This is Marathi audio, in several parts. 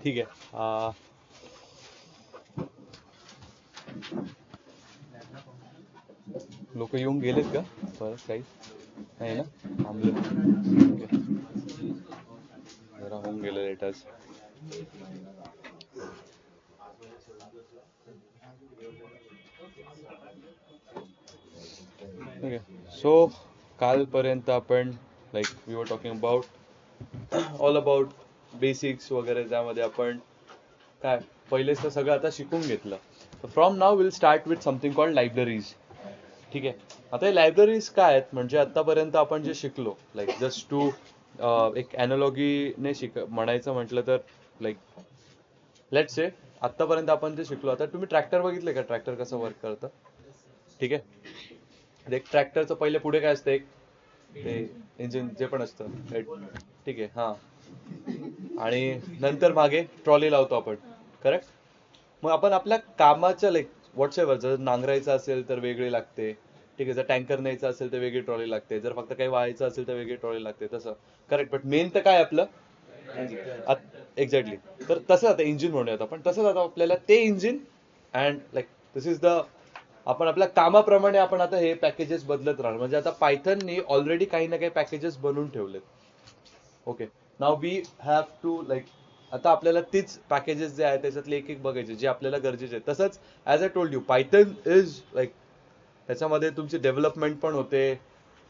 ठीक आहे. लोक येऊन गेलेत का परत काही नाही ना, थांबले. ओके, जरा होऊन गेले लेटर्स. ओके, सो कालपर्यंत आपण like we were talking about all about basics वगैरे, त्यामध्ये आपण काय पहिलेच तर सगळं आता शिकून घेतलं. From now will start with something called libraries. ठीक आहे. आता हे लायब्ररीज काय आहेत, म्हणजे आतापर्यंत आपण जे शिकलो, लाईक जस्ट टू एक अॅनॉलॉजीने म्हणायचं म्हटलं तर, लाईक लेट्स से आतापर्यंत आपण जे शिकलो, आता तुम्ही ट्रॅक्टर बघितले का, ट्रॅक्टर कसं वर्क करतं. ठीक आहे. एक ट्रॅक्टरचं पहिले पुढे काय असतं, एक ते इंजिन जे पण असतं, ठीक आहे, हां, आणि नंतर मागे ट्रॉली लावतो आपण, करेक्ट. मग आपण आपल्या कामाच्या लाईक व्हॉट्सएव्हर, जर नांगरायचं असेल तर वेगळी लागते, ठीक आहे, जर टँकर न्यायचं असेल तर वेगळी ट्रॉली लागते, जर फक्त काही वाहायचं असेल तर वेगळी ट्रॉली लागते, तसं करेक्ट. बट मेन तर काय आपलं एक्झॅक्टली. तर तसं आता इंजिन म्हणूयात आपण, तसंच आता आपल्याला ते engine and like this is the, आपण आपल्या कामाप्रमाणे आपण आता हे पॅकेजेस बदलत राहणार. म्हणजे आता पायथननी ऑलरेडी काही ना काही पॅकेजेस बनवून ठेवलेत. Okay, now we have to like, आता आपल्याला तीच पॅकेजेस जे आहेत त्याच्यातले एक एक बघायचे जे आपल्याला गरजेचे आहेत. तसंच as I told you, Python is like, त्याच्यामध्ये तुमची डेव्हलपमेंट पण होते,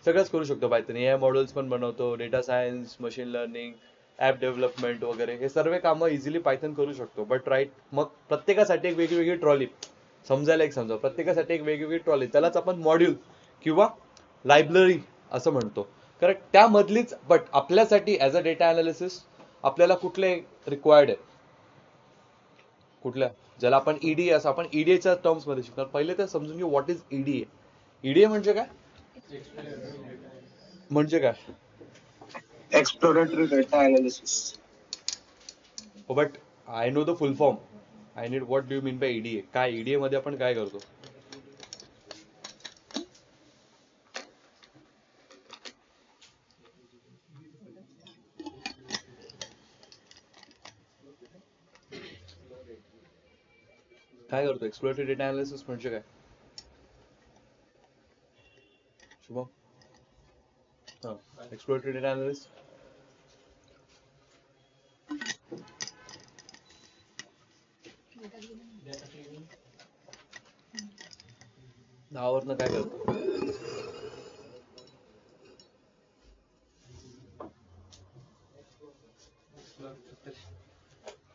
सगळंच करू शकतो पायथन. ए आय मॉडेल्स पण बनवतो, data science, machine learning, app development वगैरे, हे सर्व कामं इझिली पायथन करू शकतो. बट राईट, मग प्रत्येकासाठी एक वेगळी ट्रॉली, समजायला एक समजा, प्रत्येकासाठी एक वेगवेगळी ट्रॉली, त्यालाच आपण मॉड्यूल किंवा लायब्ररी असं म्हणतो, करेक्ट. त्यामधलीच, बट आपल्यासाठी ॲज अ डेटा अनालिसिस आपल्याला कुठले रिक्वायर्ड आहे, कुठल्या, ज्याला आपण ईडीए, असं आपण ईडीएच्या टर्म्स मध्ये शिकणार. पहिले तर समजून घेऊ व्हॉट इज ईडीए. ईडीए म्हणजे काय, म्हणजे काय. Exploratory data analysis. But I know the full form, I need what do you mean by EDA. काय ईडीए मध्ये आपण काय करतो. काय करतो एक्सप्लोरेटरी डेटा अनालिसिस म्हणजे काय, शुभम. हां, एक्सप्लोरेटरी डेटा अनालिसिस नावावरनं काय करतो.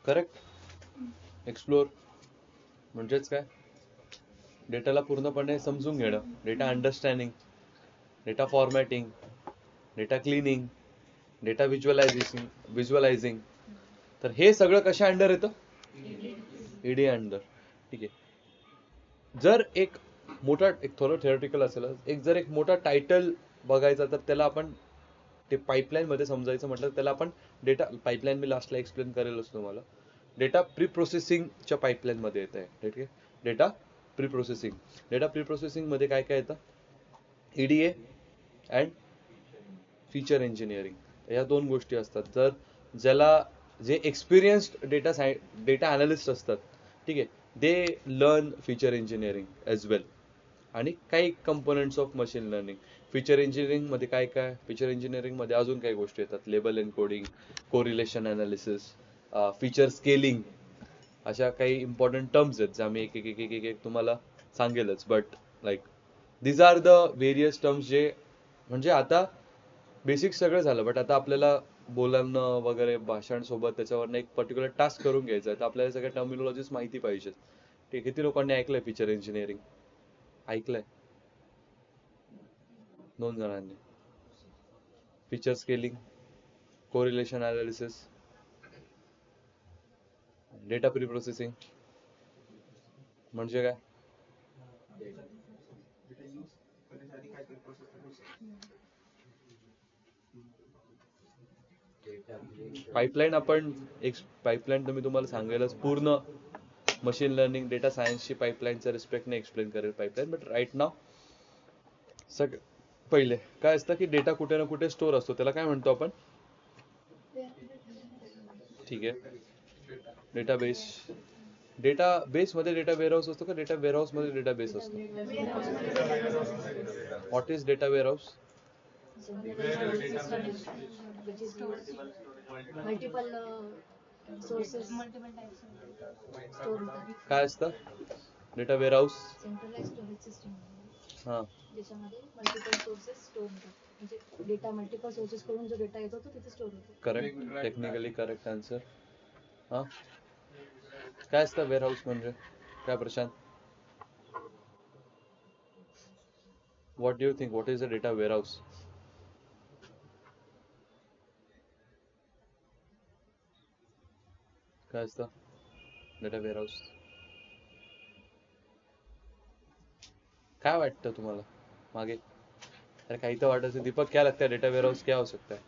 करेक्ट. एक्सप्लोर म्हणजेच काय, डेटाला पूर्णपणे समजून घेणं, data understanding, data formatting, data cleaning, data visualising. तर हे सगळं कशा अंडर येतं, ईडीए अंडर. ठीक आहे. जर एक मोठा, एक थोडं थिअरेटिकल असेल, एक जर एक मोठा टायटल बघायचा, तर त्याला आपण ते पाईपलाईन मध्ये समजायचं म्हटलं, त्याला आपण डेटा पाईपलाईन, मी लास्टला एक्सप्लेन करेलच तुम्हाला. डेटा प्री प्रोसेसिंगच्या पाईपलाईन मध्ये येत आहे. ठीक आहे. Data pre processing, data pre processing मध्ये काय काय येतं, ईडीए अँड फीचर इंजिनिअरिंग, या दोन गोष्टी असतात. जर ज्याला, जे एक्सपिरियन्स्ड डेटा अनालिस्ट असतात, ठीक आहे, they learn feature engineering as well, आणि काही components of machine learning. Feature engineering मध्ये काय काय, फीचर इंजिनिअरिंग मध्ये अजून काही गोष्टी येतात, label encoding, correlation analysis, feature scaling, अशा काही इम्पॉर्टंट टर्म्स आहेत ज्या मी एक एक एक एक एक एक तुम्हाला सांगेलच. But like these are the various terms, जे म्हणजे आता बेसिक सगळं झालं, बट आता आपल्याला बोलणं वगैरे, भाषण सोबत त्याच्यावरनं एक पर्टिक्युलर टास्क करून घ्यायचा आहे, तर आपल्याला सगळ्या टर्मिनॉलॉजीज माहिती पाहिजेत. ते किती लोकांनी ऐकलंय फीचर इंजिनिअरिंग, ऐकलंय 2 जणांनी. Feature scaling, correlation analysis, data pre processing म्हणजे काय. पाईपलाईन, आपण एक पाईपलाईन तर मी तुम्हाला सांगायलाच पूर्ण मशीन लर्निंग, डेटा सायन्सची पाईपलाईनच्या रिस्पेक्टने एक्सप्लेन करेल पाईपलाईन. बट राईट नाव पहिले काय असतं की डेटा कुठे ना कुठे स्टोअर असतो, त्याला काय म्हणतो आपण. ठीक आहे. डेटाबेस. डेटाबेस मध्ये डेटा वेअरहाऊस असतो का डेटा वेअरहाऊस मध्ये डेटाबेस असतो? What is data warehouse? Multiple sources store होतात. काय असतं data warehouse? Centralize storage system हा, ज्याच्यामध्ये मल्टिपल सोर्सेस स्टोर होतात. म्हणजे डेटा मल्टिपल सोर्सेस कडून जो डेटा येतो तो तिथे स्टोर होतो. Correct, technically correct answer. हा, काय असतं वेअरहाऊस म्हणजे काय Prashant? What do you think what is a data warehouse? काय असतं डेटा वेअरहाऊस? काय वाटतं तुम्हाला मागे? अरे काही तो वाटत है दीपक, क्या लगता है डेटा वेयरहाउस क्या हो सकता है?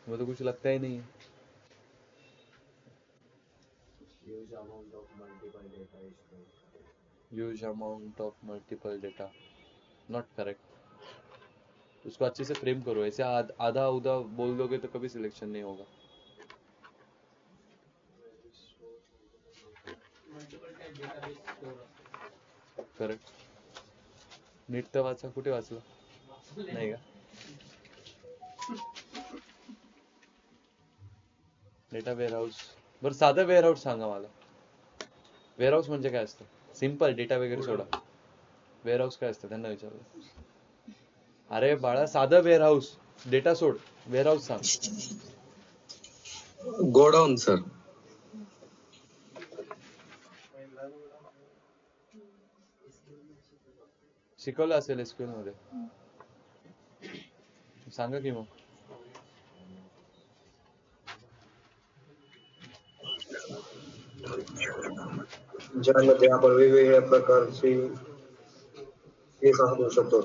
मुझे तो कुछ लगता ही नहीं है. Huge amount of multiple data is stored. Huge amount of multiple data. Not correct. उसको अच्छे से फ्रेम करो, ऐसे आधा उधा बोल दोगे तो कभी सिलेक्शन नहीं होगा. Multiple type database store. Correct. नीट तर वाचा, कुठे वाचलं? नाही का? Data warehouse. बरं साधं वेअरहाऊस सांगा मला. वेअरहाऊस म्हणजे काय असतं? सिंपल, डेटा वगैरे सोडा. वेअरहाऊस काय असतं त्यांना विचारलं. अरे बाळा साधं वेअरहाऊस, डेटा सोड, वेअरहाऊस सांग. Godown sir. शिकवलं असेल एसक्यूएल मध्ये, सांगा की मग. ज्यामध्ये आपण वेगवेगळ्या प्रकारची हे सांगू शकतो.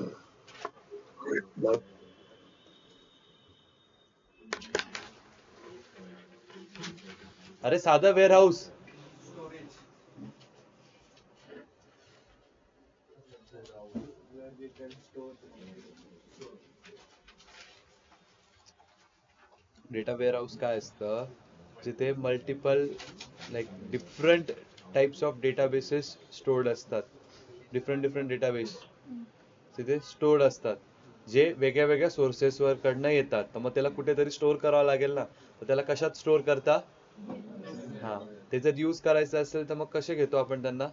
अरे साधं वेअरहाऊस. डेटा वेअरहाऊस काय असतं, जिथे multiple like different types of databases stored असतात. डिफरंट डेटाबेस तिथे स्टोर्ड असतात, जे वेगळ्या वेगळ्या सोर्सेसवर कडनं येतात. तर मग त्याला कुठेतरी स्टोअर करावं लागेल ना, तर त्याला कशात स्टोअर करता? हा, ते जर यूज करायचं असेल तर मग कसे घेतो आपण त्यांना?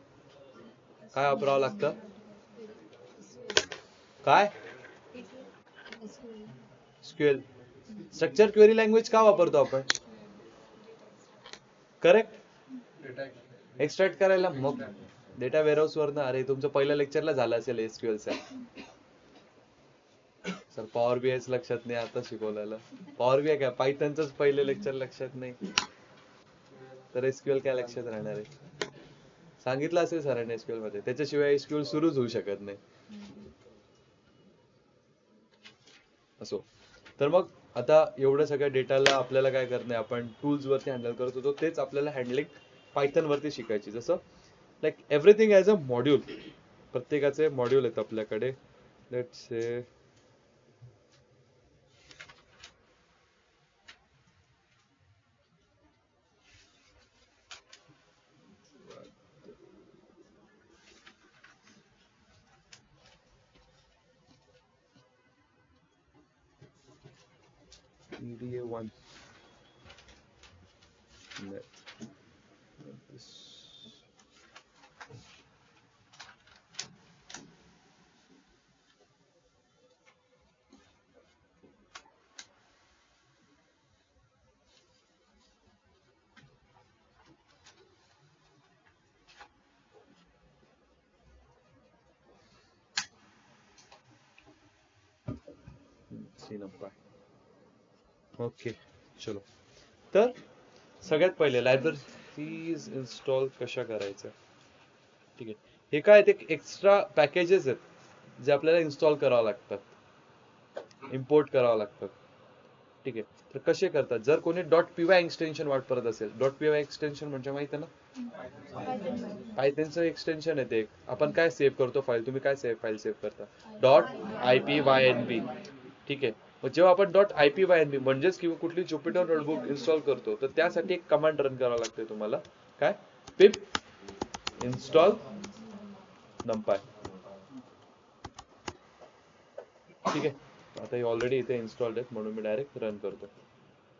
काय वापरावं लागतं? काय? SQL. स्ट्रक्चर क्वेरी लँग्वेज का वापरतो आपण? करेक्ट, एक्सट्रॅक्ट करायला. मग डेटा वेअरहाऊस वरनं, अरे तुमचं पहिल्या लेक्चरला झालं असेल एसक्यूएलचा. सर पॉवर बीआय लक्षात नाही, आता शिकवलेलं. पॉवर बीआय काय, पायथनच पहिले लेक्चर लक्षात नाही तर एसक्यूएल काय लक्षात राहणार आहे? सांगितलं असेल सरांनी एसक्यूएल मध्ये, त्याच्याशिवाय एसक्यूएल सुरूच होऊ शकत नाही. असो, तर मग आता एवढं सगळ्या डेटाला आपल्याला काय करणं आहे, आपण टूल्स वरती हँडल करत होतो, तेच आपल्याला हँडलिंग पायथन वरती शिकायची. जसं like everything as a module. प्रत्येकाचे मॉड्यूल आहेत आपल्याकडे. Let's say EDA1. ओके, चलो. तर सगळ्यात पहिले लायब्ररीज इन्स्टॉल कशा करायच्या. ठीक आहे, हे काय ते एक्स्ट्रा पॅकेजेस आहेत जे आपल्याला इन्स्टॉल करावं लागतात, इम्पोर्ट करावं लागतात. ठीक आहे, तर कसे करतात? जर कोणी .py एक्सटेन्शन वापरत असेल, .py एक्सटेन्शन म्हणजे माहिती आहे ना, पायथनचं एक्सटेन्शन आहे ते. आपण काय सेव्ह करतो फाईल, तुम्ही काय फाईल सेव्ह करता? .ipynb. ठीक आहे, मग जेव्हा आपण .ipynb म्हणजेच किंवा कुठली जुपिटर नोटबुक इन्स्टॉल करतो तर त्यासाठी एक कमांड रन करावा लागते तुम्हाला. काय? pip install numpy. ठीक आहे. आता हे ऑलरेडी इथे इन्स्टॉल्ड आहेत म्हणून मी डायरेक्ट रन करतो.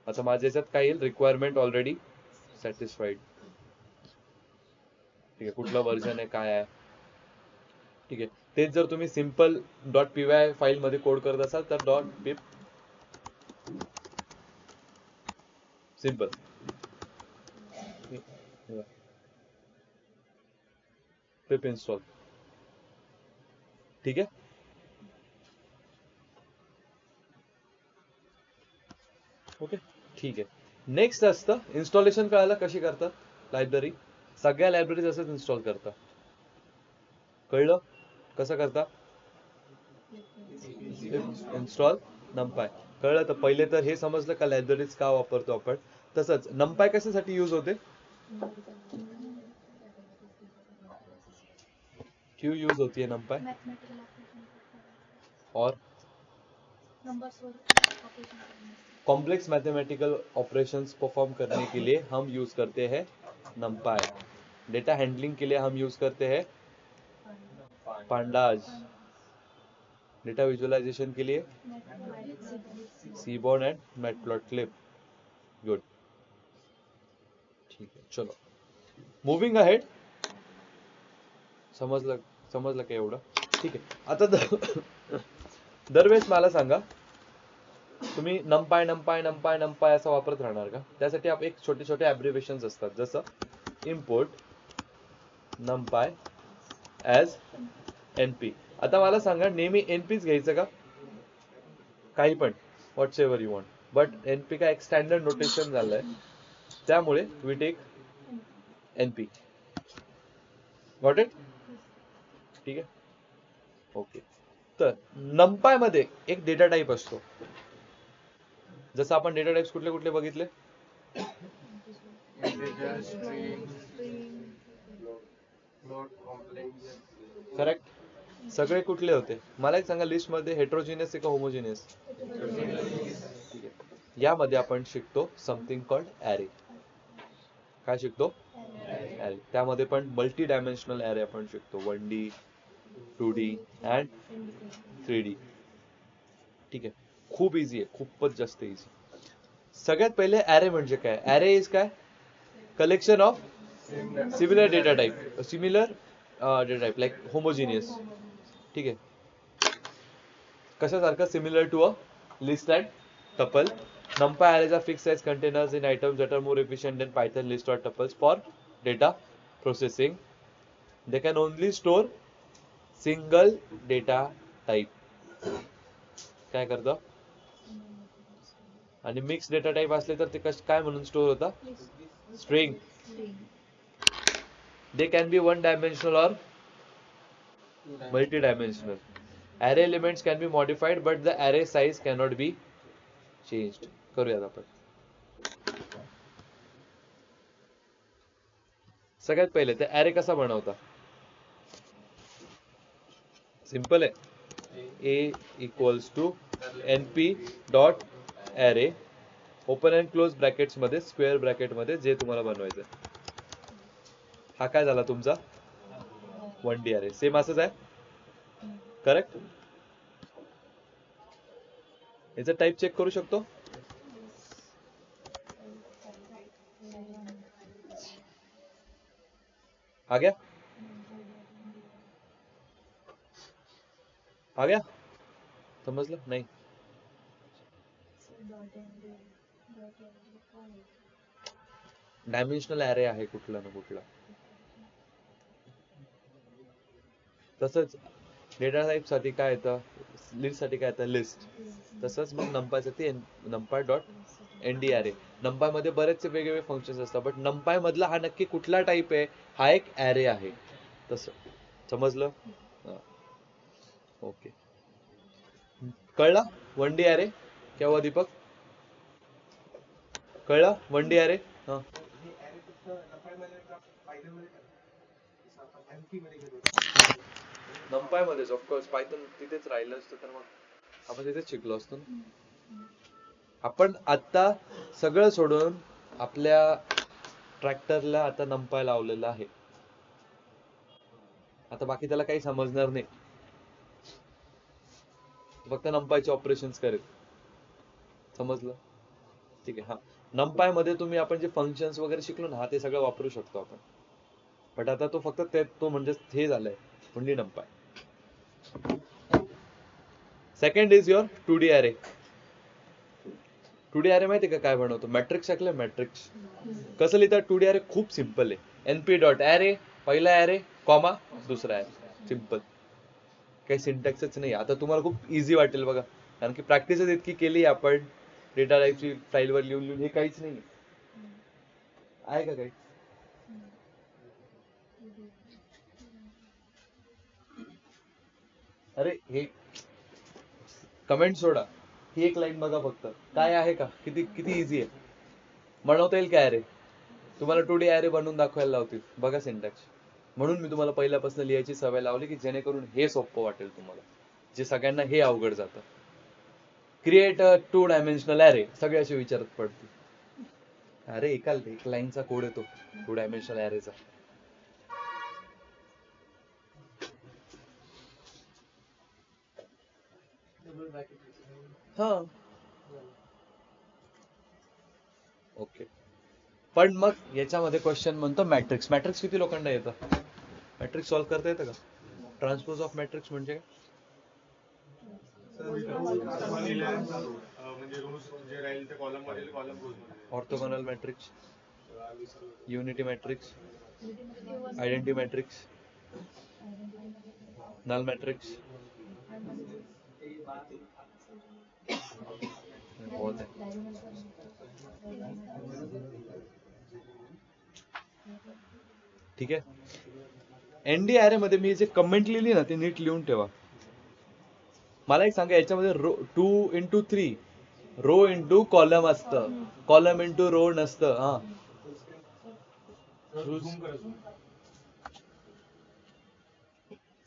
आता माझ्या याच्यात काय येईल, रिक्वायरमेंट ऑलरेडी सॅटिस्फाईड. ठीक आहे, कुठलं व्हर्जन आहे काय आहे. ठीक आहे, तेच जर तुम्ही सिंपल .py फाईल मध्ये कोड करत असाल तर .pip सिंपल. pip install. ठीक आहे. ओके, ठीक आहे. नेक्स्ट असतं इन्स्टॉलेशन. कळालं कशी करतात लायब्ररी? सगळ्या लायब्ररीज असंच इन्स्टॉल करतात. कळलं कसं करता? Install numpy. कळलं? तर पहिले तर हे समजलं का लायब्ररीज का वापरतो आपण. तसंच numpy कशासाठी यूज होते? क्यों यूज होती है numpy? मैथमेटिकल ऑपरेशन और नंबर्स वर ऑपरेशन करने से। कॉम्प्लेक्स मैथमेटिकल ऑपरेशंस परफॉर्म करने के लिए हम यूज करते हैं numpy. डेटा हैंडलिंग के लिए हम यूज करते हैं pandas. डेटा विजुअलाइजेशन के लिए seaborn एंड matplotlib. गुड, ठीक है. चलो मूविंग अहेड. समजलं का एवढं? ठीक आहे. आता दरवेळेस मला सांगा, तुम्ही numpy असं वापरत राहणार का? त्यासाठी एक छोटे छोटे ॲब्रिव्हिएशन्स असतात, जसं इम्पोर्ट numpy ॲज np. आता मला सांगा, नेहमी npच घ्यायचं का? काही पण whatsoever you want, but np का एक स्टँडर्ड नोटेशन झालंय, त्यामुळे we take np. Got it? ठीक आहे, ओके. तर numpy मध्ये एक डेटा टाईप असतो. जसं आपण डेटा टाइप्स कुठले कुठले बघितले? करेक्ट. सगळे कुठले होते मला एक सांगा, लिस्ट मध्ये हेट्रोजिनियस आहे का होमोजिनियस? ठीक आहे. यामध्ये आपण शिकतो समथिंग कॉल्ड ॲरे. काय शिकतो? ॲरे. त्यामध्ये पण मल्टी डायमेन्शनल ॲरे आपण शिकतो, 1D 2D अँड 3D. ठीक आहे, खूप इझी आहे, खूपच जास्त इझी. सगळ्यात पहिले ॲरे म्हणजे काय? ॲरे इज काय? Collection of similar data type. Similar data type like homogeneous. ठीक आहे, कशासारखं? Similar to a list and tuple. numpy arrays are fixed size containers in items that are more efficient than Python list or tuples for data processing. They can only store single data type. काय करतं? आणि मिक्स डेटा टाइप असले तर ते काय म्हणून स्टोर होता? String. They can be one dimensional और multi dimensional. array elements can be modified but the array size cannot be changed. करूयात आपण. सगळ्यात पहिले ते array कसा बनवता? सिंपल आहे. a equals to np dot array open and close brackets मध्ये स्क्वेअर ब्रॅकेट मध्ये जे तुम्हाला बनवायचं. हा काय झाला तुमचा 1D array. सेम असंच आहे. करेक्ट. याचा टाइप चेक करू शकतो. आ गया? आ गया? समजलं नाही? डायमेन्शनल ॲरे आहे कुठला ना कुठला. तसंच डेटा टाइप साठी काय येतं, लिस्ट साठी काय येतं, लिस्ट. तसंच मग numpy साठी numpy dot nd array. numpy मध्ये बरेचसे वेगवेगळे फंक्शन्स असतात, बट numpy मधला हा नक्की कुठला टाइप आहे, हा एक ॲरे आहे. तसं समजलं? ओके, कळला 1D array क्या हुआ दीपक? कळला 1D array? हां, numpy मध्येच ऑफकोर्स. पायथन तिथेच राहिलं असतं तर मग आपण तिथेच शिकलो असतो ना. आपण आता सगळं सोडून आपल्या ट्रॅक्टरला आता नंपाय लावलेला आहे. आता बाकी त्याला काही समजणार नाही, फक्त नंपायचे ऑपरेशन्स करेल. समजलं? ठीक आहे. हा, नंपाय मध्ये तुम्ही आपण जे फंक्शन्स वगैरे शिकलो ना, ते सगळं वापरू शकतो आपण. बट आता तो फक्त तो म्हणजे हे झालंय only NumPy. Second is your 2D array. 2D अरे माहिती का काय बनवतो? मॅट्रिक्स ऐकलं? मॅट्रिक्स कसं लिहितात 2D अरे? खूप सिम्पल आहे. np डॉट अरे, पहिला अरे कॉमा दुसरा अरे, सिम्पल. काही सिंटॅक्सच नाही. आता तुम्हाला खूप इझी वाटेल बघा, कारण की प्रॅक्टिसच इतकी केली आपण डेटा टाईपची फाईलवर लिहून लिहून. हे काहीच नाही आहे का काही? अरे हे कमेंट सोडा, ही एक लाईन बघा फक्त. काय आहे का? किती किती इझी आहे. बनवता येईल काय अरे? तुम्हाला 2D अरे बनवून दाखवायला लावतील. बघा सिंटॅक्स. म्हणून मी तुम्हाला पहिल्यापासून लिहायची सवय लावली, की जेणेकरून हे सोपं वाटेल तुम्हाला, जे सगळ्यांना हे अवघड जातं. क्रिएट अ 2 डायमेन्शनल अरे, सगळे असे विचारत पडतील. अरे एक लाईनचा कोड येतो 2 डायमेन्शनल अरेचा. हा ओके. पण मग याच्यामध्ये क्वेश्चन म्हणतो मॅट्रिक्स. मॅट्रिक्स किती लोकांना येतं? मॅट्रिक्स सॉल्व्ह करता येतं का? ट्रान्सपोज ऑफ मॅट्रिक्स म्हणजे काय? Orthogonal matrix, unity matrix, identity matrix, null matrix. बहुत है. ठीक आहे. एनडी अरे मध्ये मी जे कमेंट लिहिली ना, ती नीट लिहून ठेवा. मला एक सांगा, याच्यामध्ये 2 into 3 रो इंटू कॉलम असतं, कॉलम इंटू रो नसतं. हा,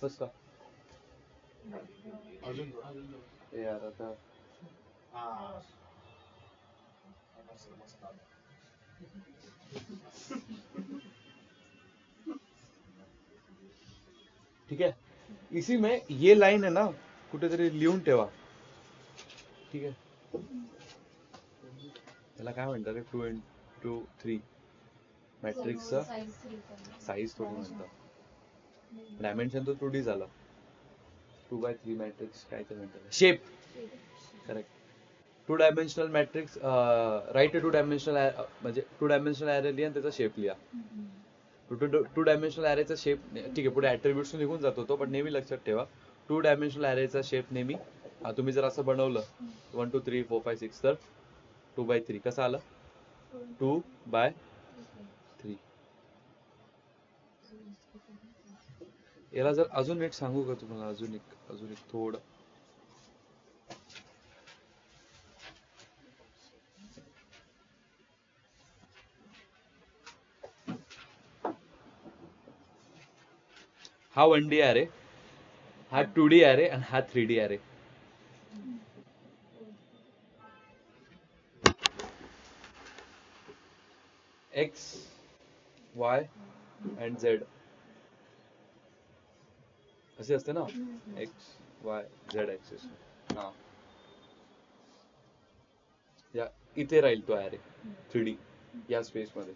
बस का? यार आता ठीक है. इसी में ये लाइन है ना, कुठेतरी लिहून ठेवा. ठीक आहे. त्याला काय म्हणतात? 2 into 3 मॅट्रिक्सचा साईज थोडी म्हणतात. डायमेन्शन तो 2D झाला. 2x3 मॅट्रिक्स काय ते म्हणतात? Shape. Correct. 2 dimensional matrix, right 2 dimensional म्हणजे 2 डायमेन्शनल अरे लिहा आणि त्याचा शेप लिहा. 2 डायमेन्शनल अरेचा शेप, ठीक आहे, पुढे ऍट्रिब्यूट्स निघून जातो तो, पण नेहमी लक्षात ठेवा 2 डायमेन्शनल अरेचा शेप नेहमी, तुम्ही जर असं बनवलं 1 2 3 4 5 6 तर 2x3 कसं आलं? 2x3. याला जर अजून नीट सांगू का तुम्हाला? अजून एक थोडं. हा 1D अरे, हा 2D अरे आणि हा 3D अरे. एक्स, वाय अँड झेड असे असते ना, एक्स वाय झेड ऍक्सिस. हा, या इथे राहील तो अरे 3D या स्पेस मध्ये.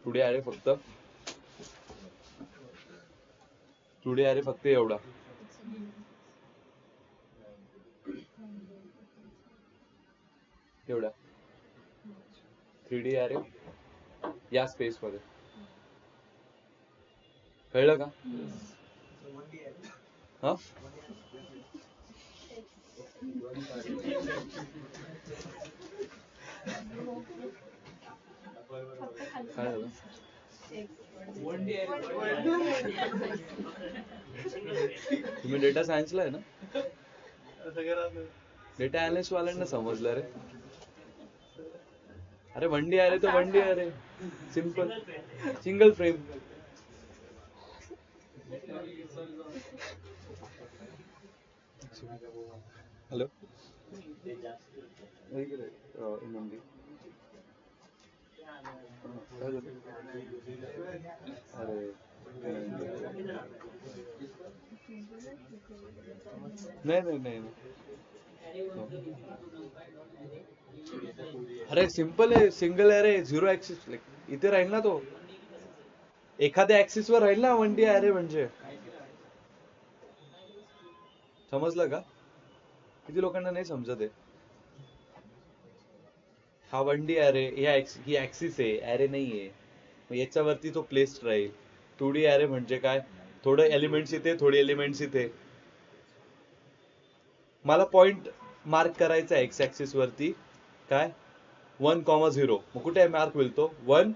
2D अरे फक्त 2D अरे फक्त एवढा. एवढा 3D अरे या स्पेस मध्ये. कळलं का? हा, काय झालं? तुम्ही डेटा सायन्सला आहे ना? डेटा अनालिस्ट वाल्यांना समजलं रे. अरे 1D अरे तो 1D अरे, सिंपल सिंगल फ्रेम. हॅलो. ते जास्त इकडे, नंदी. काय झालं? अरे नाही नाही नाही नाही. अरे सिंपल आहे, सिंगल आहे रे, झिरो ऍक्सिस इथे राहील ना तो, एखाद्या ऍक्सिस वर राहील ना 1D अरे. म्हणजे समजलं का? किती लोकांना नाही समजत आहे. हा 1D अरे, ही ऍक्सिस आहे, अरे नाहीये. मग याच्यावरती तो प्लेस्ड राहील. 2D अरे म्हणजे काय, थोडं एलिमेंट्स इथे, थोडी एलिमेंट्स इथे. मला पॉइंट मार्क करायचा आहे एक्स ऍक्सिस वरती, काय 1,0. मग कुठे मार्क होईल तो 1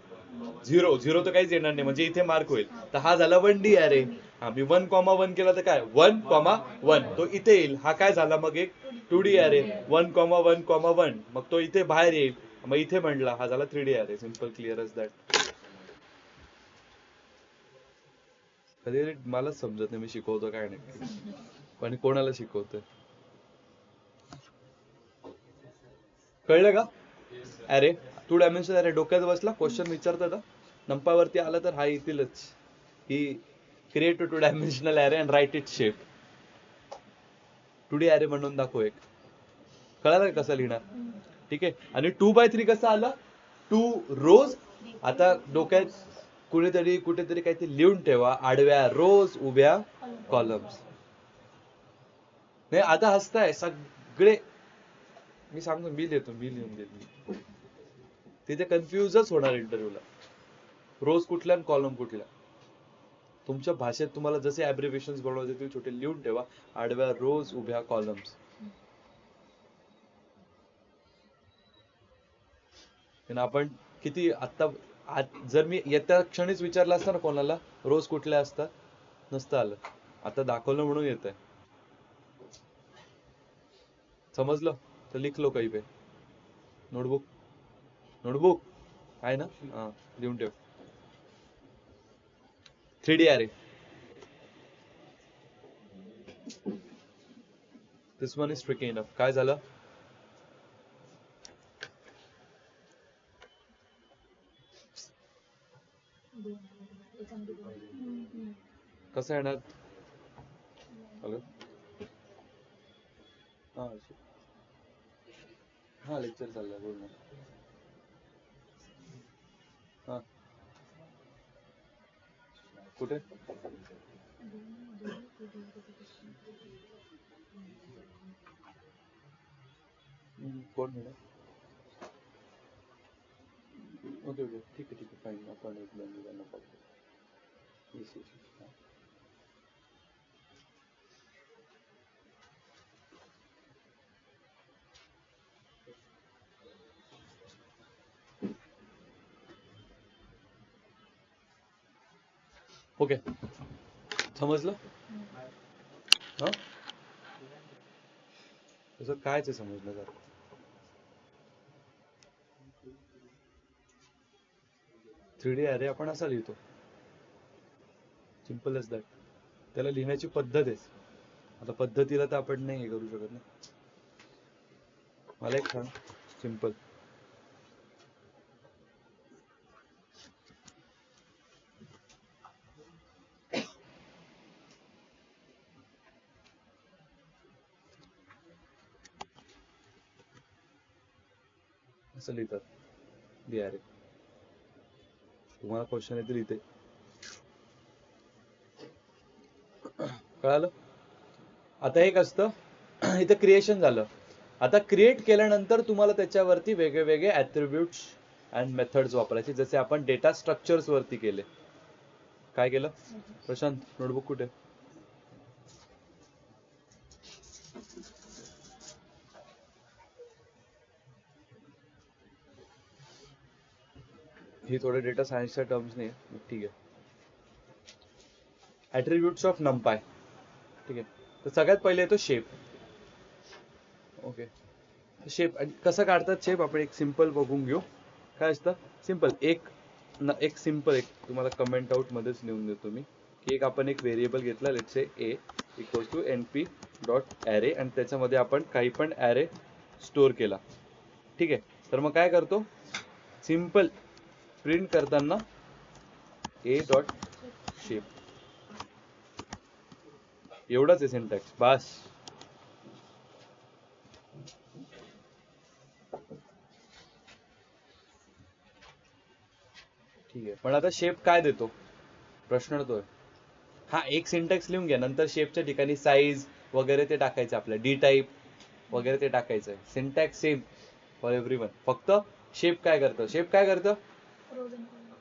0 0 तर काहीच येणार नाही, म्हणजे इथे मार्क होईल. तर हा झाला 1D अरे. हा मी 1,1 केला तर काय 1,1 तो इथे येईल. हा काय झाला मग एक 2D अरे, 1,1,1 मग तो इथे बाहेर येईल. मग इथे म्हणला हा झाला 3D array. Simple, clear as that. कधी मलाच समजत नाही मी शिकवतो काय नाही, पण कोणाला शिकवतोय. कळलं का? अरे 2 डायमेन्शन अरे डोक्यात बसला, क्वेश्चन विचारतात नंपावरती आला तर हा येतीलच की create 2 dimensional array and write it shape. 2D array म्हणून दाखव एक. कळालं का कसं लिहिणार? ठीक आहे. आणि 2x3 कसं आलं, 2 रोज. आता डोक्यात कुठेतरी काहीतरी लिहून ठेवा, आडव्या रोज, उभ्या कॉलम्स. नाही आता हसताय सगळे, मी सांगतो, मी लिहून देतो. तिथे कन्फ्युजच होणार इंटरव्ह्यूला, रोज कुठल्या आणि कॉलम कुठल्या. तुमच्या भाषेत तुम्हाला जसे ऍब्रिव्हिएशन्स बनवायचे ते छोटे लिहून ठेवा, आडव्या रोज, उभ्या कॉलम्स. आपण किती आता, जर मी येत्या क्षणीच विचारलं असतं ना कोणाला रोज कुठल्या असतात, नसतं आलं. आता दाखवलं म्हणून येत आहे. समजलं तर लिख लो काही पे. नोटबुक आहे ना, हा लिहून ठेव. 3D अरे. दिस वन इज ट्रिकी इनफ. काय झालं? कसं येणार? हॅलो, हा लेक्चर चाललंय, बोल ना. हा कुठे? कोण म्हणा? ओके ठीक आहे फाईन. आपण एक दोन दिवसांना कॉल करू. येस. ओके, समजलं? हा तसं कायच समजलं जर 3D अरे आपण असा लिहितो, सिंपल एज दॅट. त्याला लिहिण्याची पद्धत आहे. आता पद्धतीला तर आपण नाही हे करू शकत ना. मला एक सांग, सिंपल असं लिहितात डी अरे. तुम्हाला क्वेश्चन येतील इथे, कळालं? आता एक असतं इथं क्रिएशन झालं. आता क्रिएट केल्यानंतर तुम्हाला त्याच्यावरती वेगळे ऍट्रिब्यूट्स अँड मेथड्स वापरायचे, जसे आपण डेटा स्ट्रक्चर्स वरती केले. काय केलं प्रशांत? नोटबुक कुठे? ही थोडे डेटा सायन्सच्या टर्म्स नाही, ठीक आहे. ऍट्रिब्यूट्स ऑफ नंपाय, ठीक आहे. तर सगळ्यात पहिले येतो शेप. ओके, शेप कसं काढतात शेप आपण एक सिंपल बघून घेऊ. काय असतं सिंपल, एक सिंपल एक तुम्हाला कमेंट आउट मध्येच लिहून देतो मी, की एक आपण एक व्हेरिएबल घेतला, let's say a equals to np dot array आणि त्याच्यामध्ये आपण काही पण ॲरे स्टोअर केला. ठीक आहे, तर मग काय करतो, सिंपल प्रिंट करताना ए डॉट शेप, एवढंच आहे सिंटॅक्स बस. ठीक आहे, पण आता शेप काय देतो प्रश्न येतोय. हा एक सिंटॅक्स लिहून घ्या, नंतर शेपच्या ठिकाणी साईज वगैरे ते टाकायचं, आपल्या डी टाईप वगैरे ते टाकायचं आहे. सिंटॅक्स सेम फॉर एव्हरीवन, फक्त शेप काय करतं, शेप काय करतं, रोज अँड कॉलम.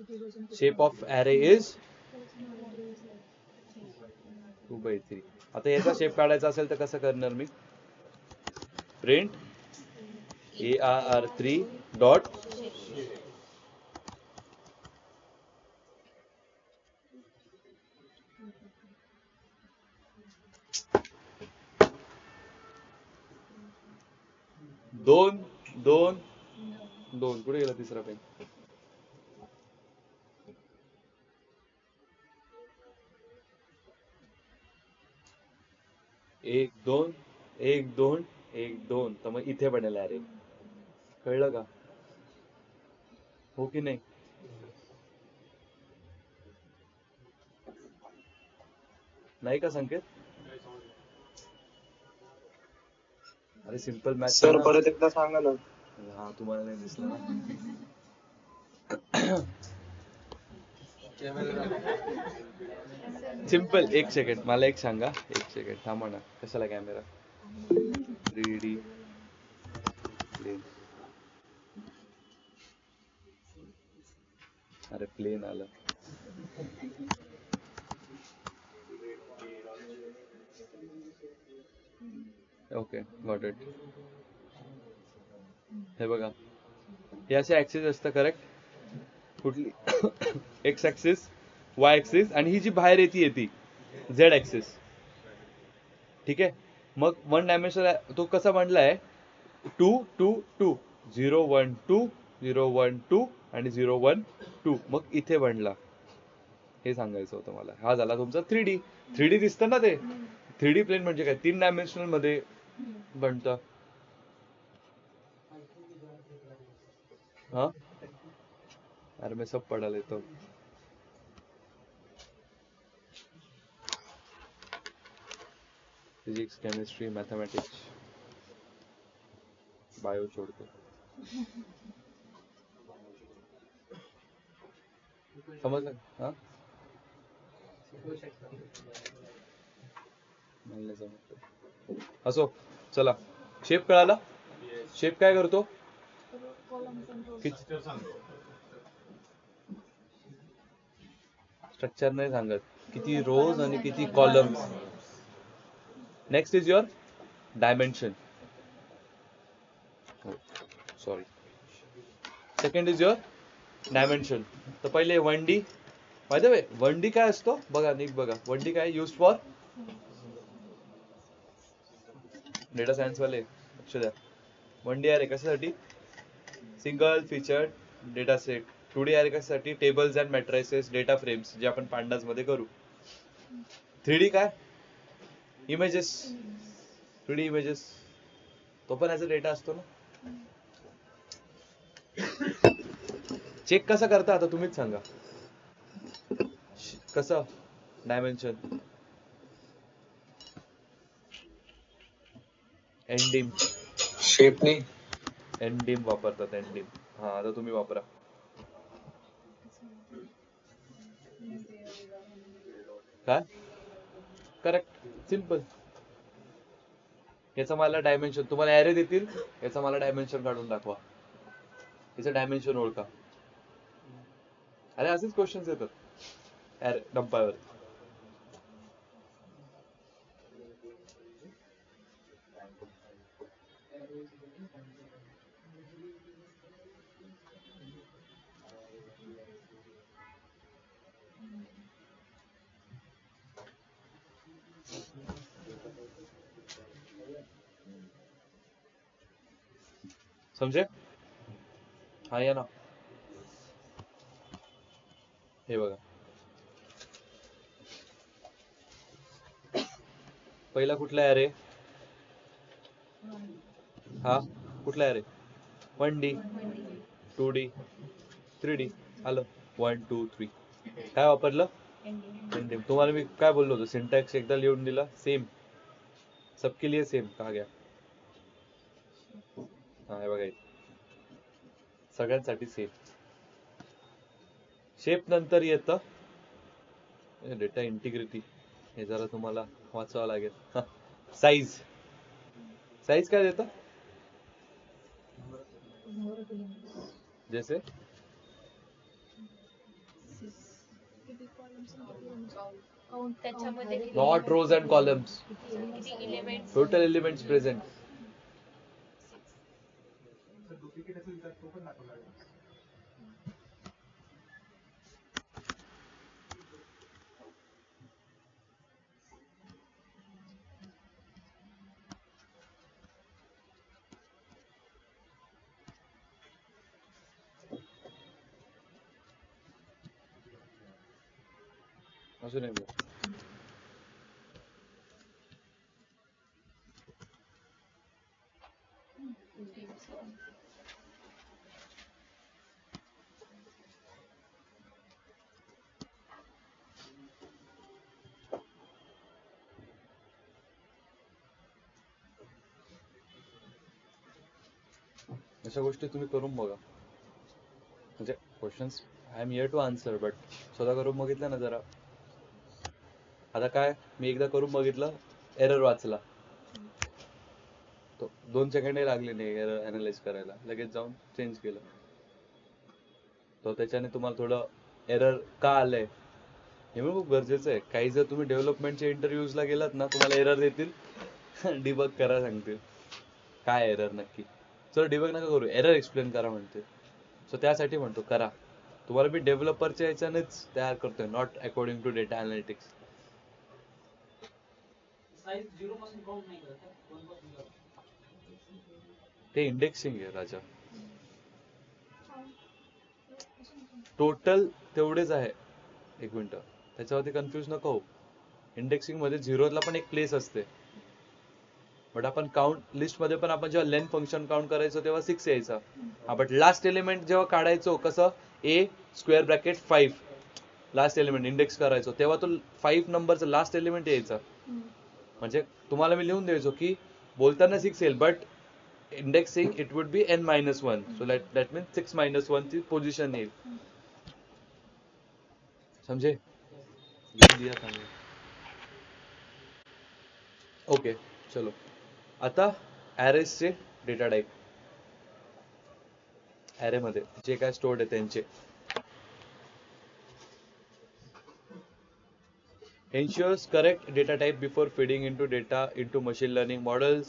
किती रोज अँड किती shape column? Of array is Array is like 2/3. आता याचा शेप काढायचा असेल तर कसं करणार मी, प्रिंट ARR3 डॉट दोन दोन दोन, कुठे गेला तिसरा पेन, एक दोन एक दोन एक दोन, तर मग इथे बनेल अरे. कळलं का, हो की नाही. नाही का संकेत, अरे सिंपल मॅथ सर परत एकदा सांगा ना. हा तुम्हाला नाही दिसलं ना. सिंपल, एक सेकंड मला एक सांगा, एक सेकंड थांबा ना, कशाला कॅमेरा 3D प्लेन, अरे प्लेन आलं. Okay got it. हे बघा, हे असे ऍक्सिस असतं करेक्ट, कुठली एक्स ऍक्सिस, वाय ऍक्सिस, आणि ही जी बाहेर येते ती झेड ऍक्सिस. ठीक आहे, मग वन डायमेन्शन तो कसा बनलाय, 2 2 2 0 1 2 0 1 2 आणि 0 1 2, मग इथे बनला, हे सांगायचं होतं मला. हा झाला तुमचा 3D. 3D दिसतं ना ते, 3D प्लेन म्हणजे काय, 3 डायमेन्शनल मध्ये बनतं. हाँ अरे मैं सब पढ़ा लेता हूँ. फिजिक्स, केमिस्ट्री, मैथमेटिक्स, बायो छोड़ के. समजलं, हाँ मला नाही जमत. असो, चला शेप कळाला. शेप काय करतो, columns and rows. स्ट्रक्चर नाही सांगत, किती रोज आणि किती columns. Next is your dimension, sorry second is your dimension. तर पहिले 1D, bye the way 1D काय असतो बघा, नीट बघा. 1D काय यूज फॉर, डेटा सायन्स वाले लक्ष द्या. 1D अरे कशासाठी, single feature data set. 2D अरे कशासाठी, tables and matrices, data frames, जे आपण पांडाज मध्ये करू. 3D काय, इमेजेस, 3D इमेजेस, तो पण याचा डेटा असतो ना. चेक कसा करता आता तुम्हीच सांगा, कसं डायमेन्शन, एनडीम, शेपनी एनडीम वापरतात, एनडीम. हा आता तुम्ही वापरा. काय करेक्ट, सिंपल. याचा मला डायमेन्शन, तुम्हाला ॲरे देतील, याचा मला डायमेन्शन काढून दाखवा, याचं डायमेन्शन ओळखा. अरे असेच क्वेश्चन्स येतात ॲरे डंपावर. समजे, हा या ना, हे बघा पहिला कुठला ॲरे? हा कुठला ॲरे? 1D 2D 3D आलं 1 2 3. काय वापरलं? एंडिंग. तुम्हाला मी काय बोललो होतो? सिंटॅक्स एकदा लिहून दिला सेम, सबके लिए सेम. का गया? हा हे बघा इथे. सगळ्यांसाठी सेम. शेप नंतर येतं डेटा इंटिग्रिटी. हे जरा तुम्हाला वाचावं लागेल. साईज. साईज काय देतं? Number of elements. जैसे किती कॉलम्स आणि किती rows? काउंट त्याच्यामध्ये किती नॉट रोज अँड कॉलम्स, किती एलिमेंट्स किती एलिमेंट्स टोटल एलिमेंट्स प्रेझेंट. अजून एक अशा गोष्टी तुम्ही करून बघा. म्हणजे questions I am here to answer, but स्वतः करून बघितलं ना जरा. आता काय मी एकदा करून बघितलं, एरर वाचला, तो 2 सेकंडही लागले नाही एरर अनालाइज करायला, लगेच जाऊन चेंज केलं. तो त्याच्याने तुम्हाला थोडं एरर का आलंय हे पण खूप गरजेचं आहे. काही जर तुम्ही डेव्हलपमेंटच्या इंटरव्ह्यूजला गेलात ना, तुम्हाला एरर देतील, डिबग करा सांगतील. काय एरर नक्की? सर डिबग नका करू, एरर एक्सप्लेन करा म्हणते. सो त्यासाठी म्हणतो करा. तुम्हाला मी डेव्हलपरच्या ह्याच्यानेच तयार करतोय, not according to data analytics. ते इंडेक्सिंग आहे राजा. टोटल तेवढेच आहे. एक मिनिट, त्याच्यावरती कन्फ्युज नको होऊ. इंडेक्सिंग मध्ये झिरोला पण एक प्लेस असते, बट आपण काउंट लिस्ट मध्ये पण आपण जेव्हा लेंथ फंक्शन काउंट करायचो तेव्हा 6 यायचा. बट लास्ट एलिमेंट जेव्हा काढायचो कसं, A square bracket 5 last element index करायचो, तेव्हा तो 5 नंबरचा लास्ट एलिमेंट यायचा. म्हणजे तुम्हाला मी लिहून द्यायचो की बोलताना 6 येईल, but indexing it would be n-1. So that mean 6-1 ची पोझिशन येईल. समझे? लिहून दिया था मैं. ओके चलो. आता ॲरेजचे डेटा टाईप, ॲरे मध्ये जे काय स्टोर्ड आहे त्यांचे. ensures correct data type before feeding into data into machine learning models,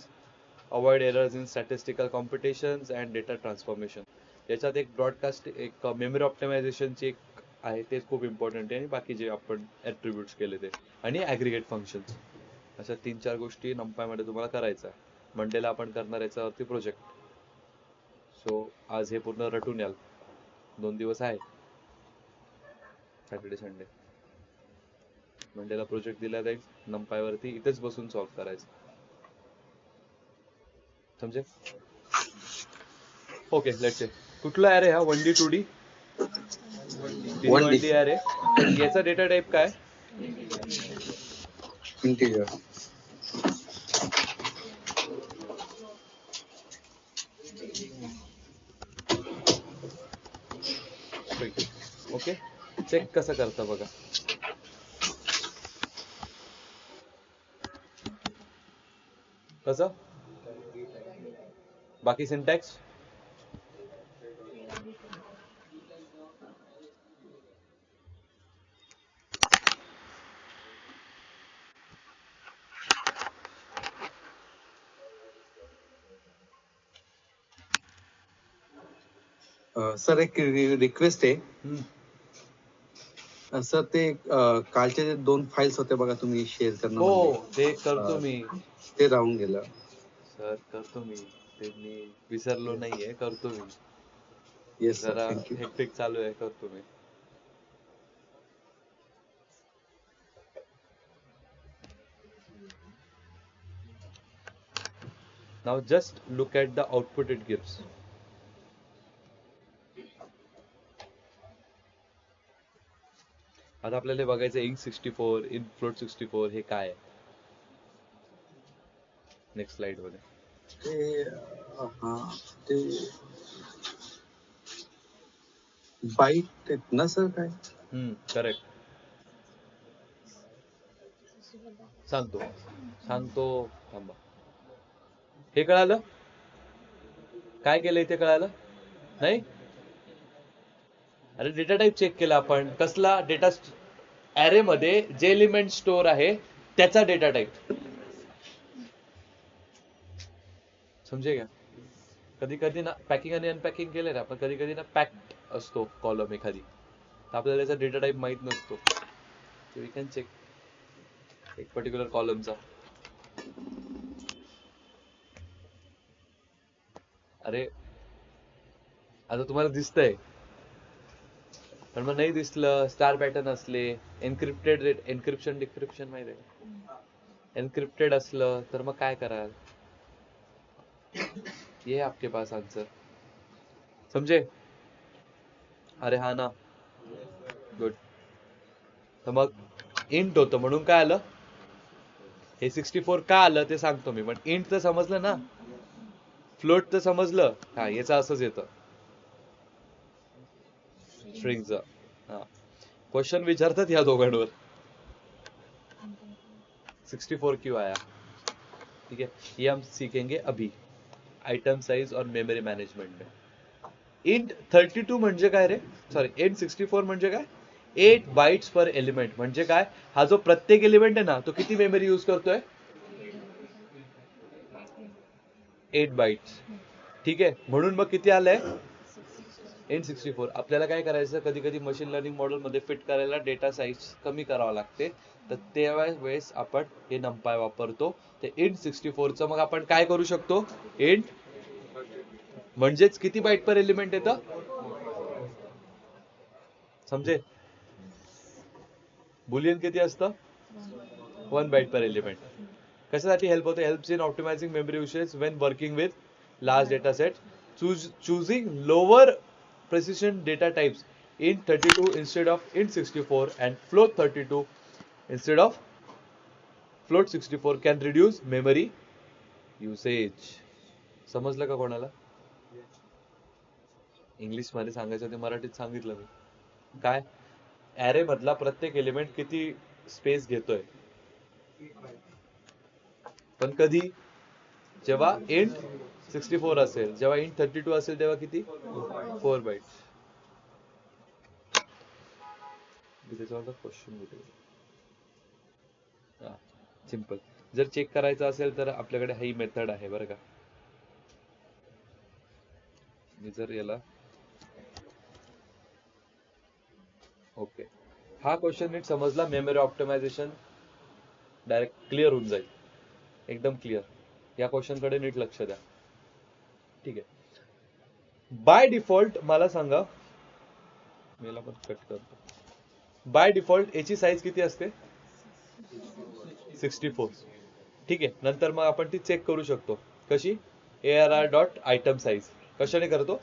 avoid errors in statistical computations and data transformation. याच्यात एक ब्रॉडकास्ट, एक मेमरी ऑप्टिमायझेशनची एक आहे, ते खूप इम्पॉर्टंट आहे. आणि बाकी जे आपण ॲट्रिब्यूट्स केले ते, आणि ॲग्रिगेट फंक्शन्स, अशा 3-4 गोष्टी NumPy मध्ये तुम्हाला करायचं आहे. मंडेला आपण करणार याच्यावरती प्रोजेक्ट. सो आज हे पूर्ण रटून याल. 2 दिवस आहे, सॅटर्डे संडे. मंडेला प्रोजेक्ट दिला जाईल NumPy वरती, इथेच बसून सॉल्व्ह करायचं. समजे? Okay let's say. कुठला ॲरे हा? 1D 2D 1D array. याचा डेटा टाईप काय? इंटिजर. ओके, चेक कसं करता बघा. कसं? बाकी सिंटॅक्स सर एक रिक्वेस्ट आहे. सर ते कालचे जे 2 फाईल्स होते बघा तुम्ही शेअर करणार हो म्हणजे, ते करतो मी. ते राहून गेलं. सर करतो मी, ते मी विसरलो नाहीये, करतो मी. येस सर, जरा थँक्यू. हेक्टिक चालू आहे, करतो मी. Now just look at the output it gives. आता आपल्याला हे बघायचं इंट 64 इन फ्लोट 64 हे काय आहे. नेक्स्ट स्लाइड मध्ये ते हा ते बाईट आहेत ना सर काय? करेक्ट. सांगतो थांबा. हे कळालं? काय केलं इथे कळालं नाही? अरे डेटा टाइप चेक केला आपण. कसला डेटा? ॲरे मध्ये जे एलिमेंट स्टोअर आहे त्याचा डेटा टाइप. समजे का? कधी कधी ना पॅकिंग आणि अनपॅकिंग केले ना आपण, कधी कधी ना पॅक्ड असतो कॉलम एखादी, तर आपल्याला त्याचा डेटा टाइप माहित नसतो. वी कॅन चेक एक पर्टिक्युलर कॉलमचा. अरे आता तुम्हाला दिसतंय, पण मग नाही दिसलं, स्टार पॅटर्न असले, एन्क्रिप्शन डिक्रिप्शन माहिती आहे, एन्क्रिप्टेड असलं तर मग काय कराल? ये आपके पास आंसर. समजे? अरे हा ना, गुड. तर मग इंट होतं म्हणून काय आलं? हे 64 का आलं ते सांगतो मी, पण इंट तर समजलं ना, फ्लोट तर समजलं. हा याचं असंच येतं स्ट्रिंगचं. हा क्वेश्चन विचारतात या दोघांवर 64 क्यों आया. ठीक है, ये हम सीखेंगे अभी आइटम साइज और मेमरी मैनेजमेंट में. इंट 32 म्हणजे काय रे? सॉरी, इंट 64 म्हणजे काय? 8 बाइट्स पर एलिमेंट. म्हणजे काय? हा जो प्रत्येक एलिमेंट आहे ना, तो किती मेमरी यूज करतोय? 8 बाइट्स. ठीक आहे, म्हणून मग किती आलंय? इंट 64. आपल्याला काय करायचं, कधी कधी मशीन लर्निंग मॉडेल मध्ये फिट करायला डेटा साईज कमी करावं लागते, तर त्यावेळेस आपण हे नंपाय वापरतो. ते इंट 64 चं मग आपण काय करू शकतो? इंट म्हणजेच किती बाईट पर एलिमेंट येतं? समजे? बुलियन किती असतं? 1 बाइट पर एलिमेंट. कशासाठी हेल्प होते? Helps in optimizing memory usage when working with large data set. Choosing lower precision data types in 32 instead of int 64 and float 32 instead of float 64 can reduce memory usage. समजलं का कोणाला? इंग्लिश मध्ये सांगायचं ते मराठीत सांगितलं मी. काय? ॲरे मधला प्रत्येक एलिमेंट किती स्पेस घेतोय, पण कधी? जेव्हा इंट 64 असेल, जेव्हा इंट 32 असेल तेव्हा किती? 4 बाइट्स. त्याच्यावर क्वेश्चन सिंपल. जर चेक करायचं असेल तर आपल्याकडे ही मेथड आहे बरं का. मी जर याला ओके, हा क्वेश्चन नीट समजला, मेमरी ऑप्टिमायझेशन डायरेक्ट क्लिअर होऊन जाईल, एकदम क्लिअर. या क्वेश्चन कडे नीट लक्ष द्या. ठीक आहे. बाय डिफॉल्ट मला सांगा, मी याला पण कट करतो. बाय डिफॉल्ट याची साईज किती असते? 64. ठीक आहे. नंतर मग आपण ती चेक करू शकतो. कशी? ARR dot item size. कशाने करतो?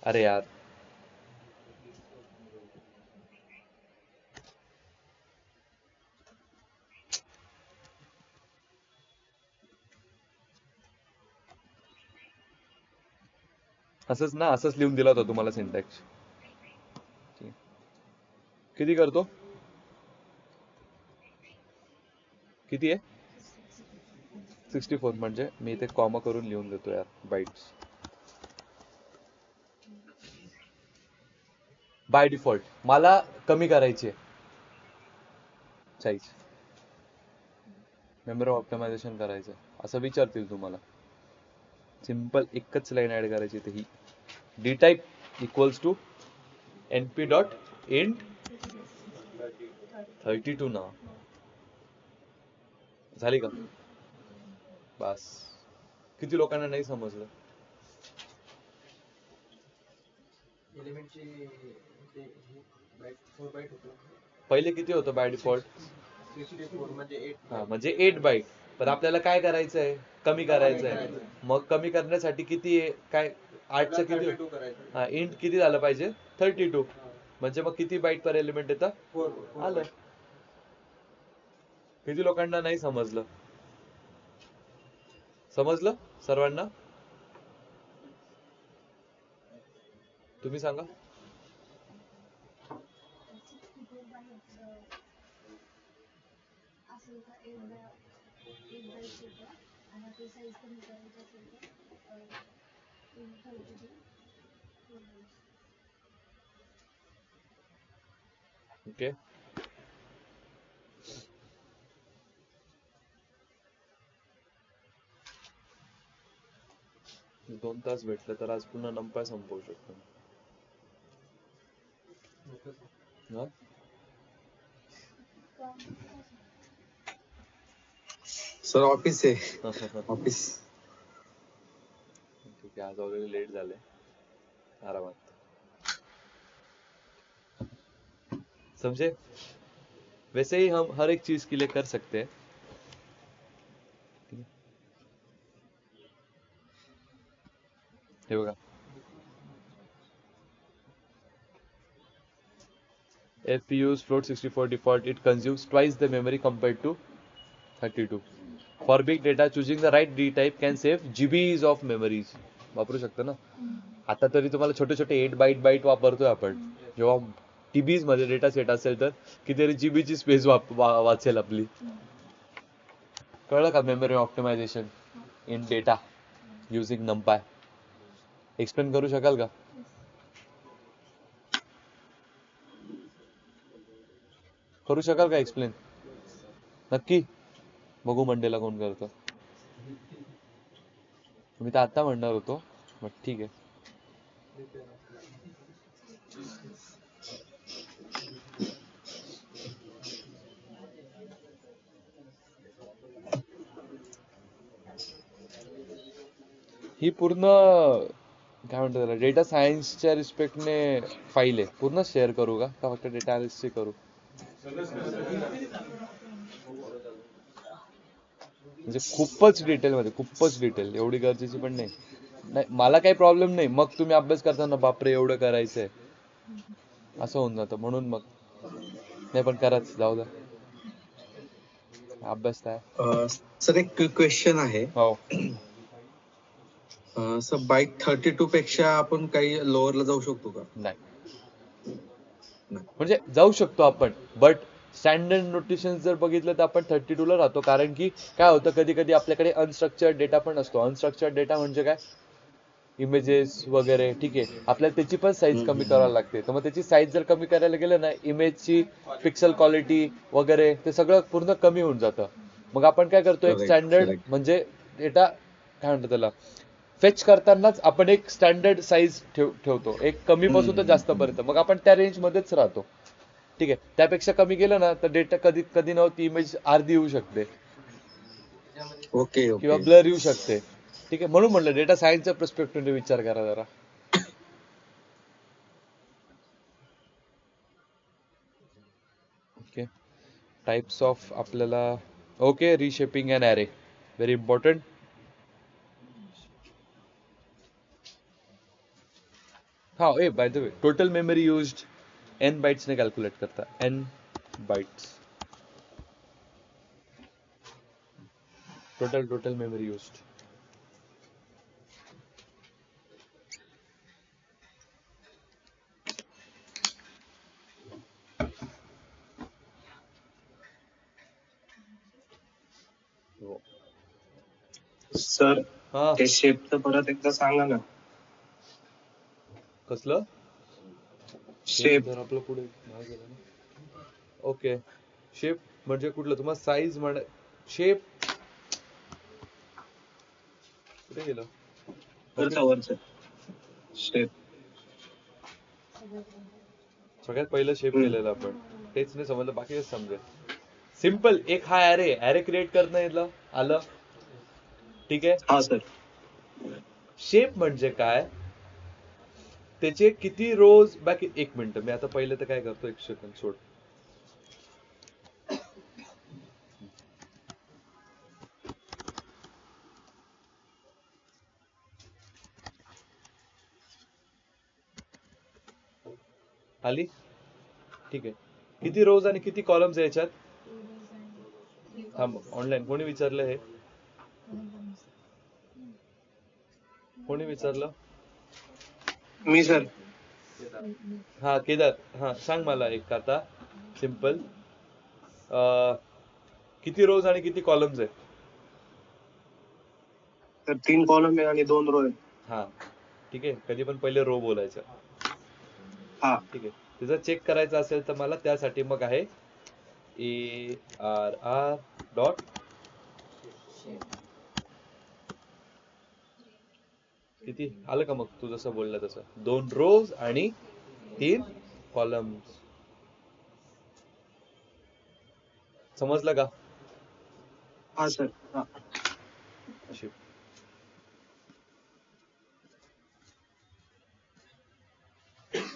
अरे यार, असंच ना, असंच लिहून दिला होता तुम्हाला सिंटॅक्स. किती करतो? किती आहे? 64. म्हणजे मी इथे कॉमा करून लिहून देतो यार, बाइट्स. बाय डिफॉल्ट मला कमी करायची आहे साईज, मेमरी ऑप्टिमायझेशन करायचं असं विचारतील तुम्हाला. सिंपल एकच लाईन ऍड करायची, ही D type equals to np dot int 32 ना. झाली का? बस. किती लोकांना नाही समजलं? पहिले किती होतं बाय डिफॉल्ट? 64 म्हणजे 8 हा म्हणजे 8 बाईट. पण आपल्याला काय करायचं आहे, कमी करायचं आहे. मग कमी करण्यासाठी किती आहे काय, 8चं किती 32 करायचं. हा इंट किती झालं पाहिजे 32. म्हणजे मग किती बाईट पर एलिमेंट येतं 4 आलं. किती लोकांना नाही समजलं, समजलं सर्वांना? तुम्ही सांगा. 64 बाईट्स असेल तर एक बाईट्स येतं आणि आपली साईज कमी करायची असेल तर 32 4 बाईट्स. ओके. दोन तास भेटले तर आज पुन्हा नंपाय संपवू शकतो. हा? सर ऑफिस आहे, ऑफिस. ठीक आहे, आज ऑलरेडी लेट झाले, आरामात. समझे? वैसे ही हम हर एक चीज के लिए कर सकते हैं. हे बघा, if we use float 64 default, it consumes twice the memory compared to 32. For big data, choosing the right D type can save GBs of memories. वापरू शकतो ना. आता तरी तुम्हाला छोटे छोटे 8 बाईट वापरतोय आपण. जेव्हा TBs मध्ये डेटा सेट असेल तर कितीतरी GB ची स्पेस वाचेल आपली. कळलं का memory optimisation in data using NumPy? Explain करू शकाल का? करू शकाल का एक्सप्लेन? नक्की? बघू मंडेला कोण करतं. मी तर आता म्हणणार होतो, बट ठीक आहे. ही पूर्ण काय म्हणतात त्याला, डेटा सायन्सच्या रिस्पेक्टने फाईल आहे. पूर्ण शेअर करू का फक्त डेटा अनालिसिसची करू? म्हणजे खूपच डिटेल मध्ये, खूपच डिटेल, एवढी गरजेची पण नाही. नाही मला काही प्रॉब्लेम नाही, मग तुम्ही अभ्यास करताना बापरे एवढं करायचंय असं होऊन जातं, म्हणून मग नाही. पण कराच, जाऊ द्या, अभ्यास काय. सर एक क्वेश्चन आहे. हो, सर बाईट 32 पेक्षा आपण काही लोअरला जाऊ शकतो का? नाही नाही. म्हणजे जाऊ शकतो आपण, बट स्टँडर्ड नोटेशन जर बघितलं तर आपण 32 ला राहतो. कारण की काय होतं, कधी कधी आपल्याकडे अनस्ट्रक्चर्ड डेटा पण असतो. अनस्ट्रक्चर्ड डेटा म्हणजे काय, इमेजेस वगैरे, ठीक आहे. आपल्याला त्याची पण साईज कमी करायला लागते. तर मग त्याची साईज जर कमी करायला गेलं ना, इमेजची पिक्सल क्वालिटी वगैरे ते सगळं पूर्ण कमी होऊन जातं. मग आपण काय करतो, एक Correct, स्टँडर्ड correct. म्हणजे डेटा काय म्हणतो त्याला, फेच करतानाच आपण एक स्टँडर्ड साईज ठेवतो, एक कमी पासून तर जास्त पर्यंत. मग आपण त्या रेंज मध्येच राहतो, ठीक आहे. त्यापेक्षा कमी गेलं ना तर डेटा कधी कधी नव्हती इमेज अर्धी येऊ शकते ओके किंवा ओके. ब्लर येऊ शकते, ठीक आहे. म्हणून म्हटलं डेटा सायन्सच्या पर्स्पेक्टिव्हने विचार करा जरा. ओके, टाइप्स ऑफ आपल्याला, okay, reshaping and array, very important. हा, ए by the way, total memory used n bytes ने कॅल्क्युलेट करता, n bytes, total memory used. Sir हा, ते शेपचं परत एकदा सांगा ना. कसलं शेप जर आपलं पुढे नाव गेलं ना. ओके, शेप म्हणजे कुठलं, तुम्हाला साईज म्हण, शेप कुठे गेलं, वरचं शेप सगळ्यात पहिलं शेप केलेलं आपण, तेच नाही समजलं, बाकी समजेल. सिम्पल, एक हा ॲरे क्रिएट करणं येतं, आलं, ठीक आहे. हा सर. शेप म्हणजे काय, त्याचे किती रोज, बाकी एक मिनिट, मी आता पहिलं तर काय करतो, एक सेकंड सोड. आली? ठीक आहे. किती रोज आणि किती कॉलम्स आहे याच्यात? 2 rows and 3 थांब, columns. ऑनलाईन कोणी विचारलं हे? कोणी विचारलं? मी सर. हा केदार, हा सांग मला एक आता सिंपल, किती रोज आणि किती कॉलम्स आहे? तर 3 कॉलम आहे आणि 2 रो आहे. हा ठीक आहे, कधी पण पहिले रो बोलायचं. हा. ठीक आहे, त्याचा चेक करायचा असेल तर मला त्यासाठी मग आहे ARR डॉट किती आलं का? मग तू जसं बोलला तसं 2 रोज आणि 3 कॉलम्स. समजलं का? हा सर. हा. अशी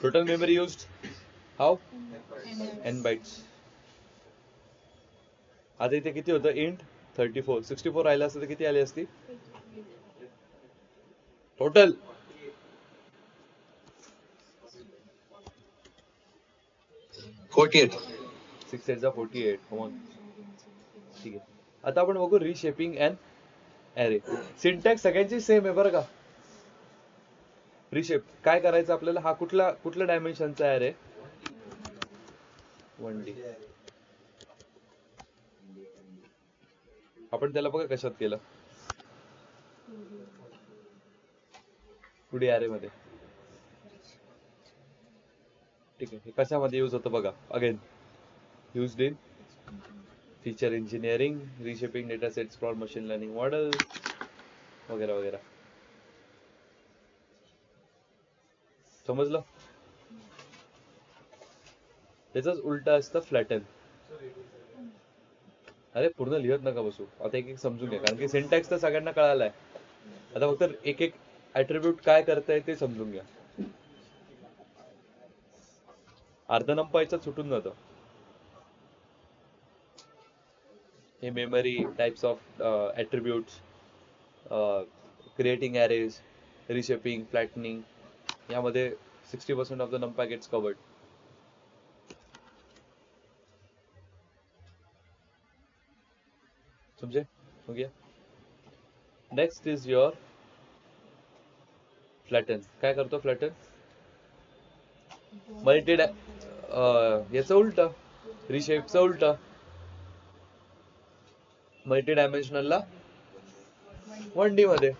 total memory used how? n bytes. आता इथे किती होतं? इंट 34. 64 राहिला असतं तर किती आली असती टोटल? $48. 6 8 जा 48. कमॉन. ठीक आहे, आता आपण बघू रिशेपिंग अँड ॲरे. सिंटॅक्स सगळ्यांची सेम आहे बरं का. रिशेप काय करायचं आपल्याला? हा कुठल्या डायमेन्शनचा ॲरे? 1D. आपण त्याला बघा कशात केलं, 2D ॲरे मध्ये. ठीक आहे, हे कशामध्ये यूज होतं बघा. Again used in feature engineering, reshaping data sets for machine learning models वगैरे वगैरे. समजलं? त्याच उलट असतं फ्लॅटन. अरे पूर्ण लिहत नका बसू, आता एक एक समजून घ्या, कारण की सिंटॅक्स तर सगळ्यांना कळालाय. आता फक्त एक एक ऍट्रिब्यूट काय करताय ते समजून घ्या. अर्ध नंपायचं सुटून जातं. हे memory types of attributes, creating arrays, reshaping, flattening, यामध्ये 60% of the NumPy gets covered. समझे? हो गया. Next is your flatten. काय करतो फ्लॅटन? मल्टी याचं उलट, रिशेपचं उलट. मल्टी डायमेन्शनलला 1D मध्ये.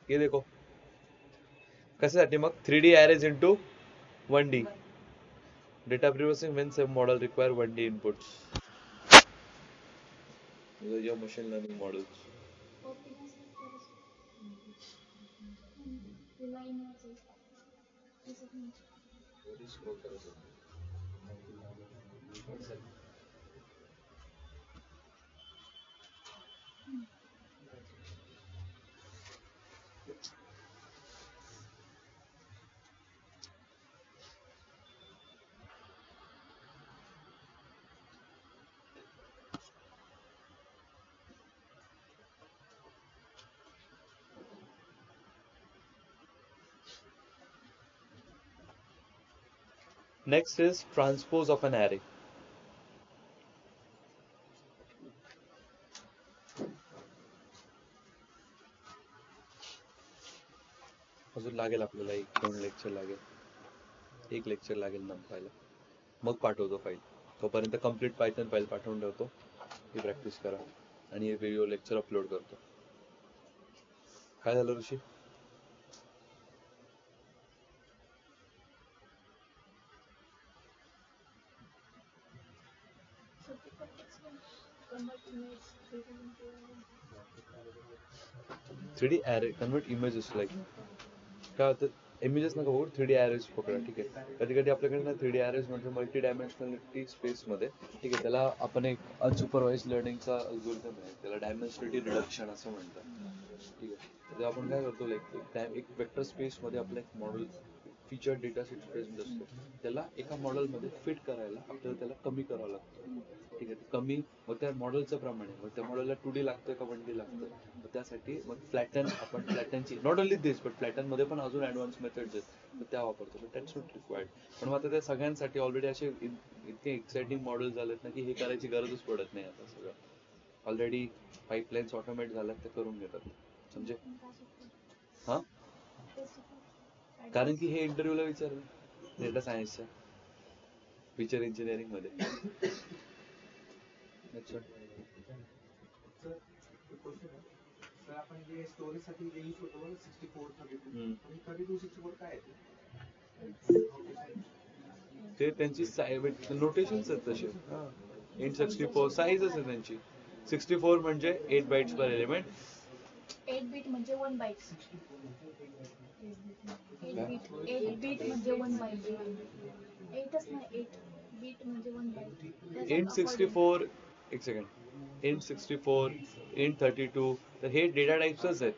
ये देखो कशासाठी मग 3D arrays into 1D. Data processing when some model require 1D inputs. Those are your machine learning models. Next is transpose of an array. अजून लागेल आपल्याला 1-2 लेक्चर लागेल. 1 लेक्चर लागेल नंपायला, मग पाठवतो फाईल. तोपर्यंत कम्प्लीट पायथन फाईल पाठवून ठेवतो, ही प्रॅक्टिस करा आणि हे व्हिडिओ लेक्चर अपलोड करतो. काय झालं Rishi? Three D array convert images, like काय होतं, इमेजेस नका बघू, 3D ॲरेज पकडा. ठीक आहे, कधी कधी आपल्याकडे ना 3D ॲरेज म्हणजे मल्टी डायमेन्शनलिटी स्पेसमध्ये. ठीक आहे, त्याला आपण एक अनसुपरवाइज लर्निंगचा अल्गोरिदम आहे, त्याला डायमेन्शनलिटी रिडक्शन असं म्हणतात. ठीक आहे, तर आपण काय करतो, लाईक एक वेक्टर स्पेसमध्ये आपलं एक मॉडेल फीचर डेटा सेट स्पेसमध्ये असतो, त्याला एका मॉडेलमध्ये फिट करायला आपल्याला त्याला कमी करावं लागतं. ठीक आहे, कमी मग त्या मॉडेलचं प्रमाणे मग त्या मॉडेलला 2D लागतंय का 1D लागतंय, मग त्यासाठी मग फ्लॅटनची not only this but flatten मध्ये पण अजून ऍडव्हान्स मेथड्स आहेत तर त्या वापरतो, बट दॅट्स नॉट रिक्वायर्ड. पण मग आता त्या सगळ्यांसाठी ऑलरेडी असे इतके एक्साइटिंग मॉडेल झालेत ना की हे करायची गरजच पडत नाही आता. सगळं ऑलरेडी पाईपलाईन्स ऑटोमेट झाल्यात ते करून घेतात, समजे. हा, कारण की हे इंटरव्ह्यूला विचारलं डेटा सायन्सच्या फीचर इंजिनिअरिंग मध्ये. अच्छा. सर आपण जे स्टोरेजसाठी जे यूज होतो 64 32 32 64 काय आहे ते त्यांची नोटेशन्स आहेत तसे. इन 64 साईजच आहे त्यांची. 64 म्हणजे 8 बाइट्स पर एलिमेंट. 8 बीट म्हणजे 1 बाईट. 8 बीट म्हणजे 1 बाईट. 8च नाही, 8 बीट म्हणजे 1 बाईट. इन 64 एक सेकंड. इन 64 इन 32 तर हे डेटा टाइप्सच आहेत.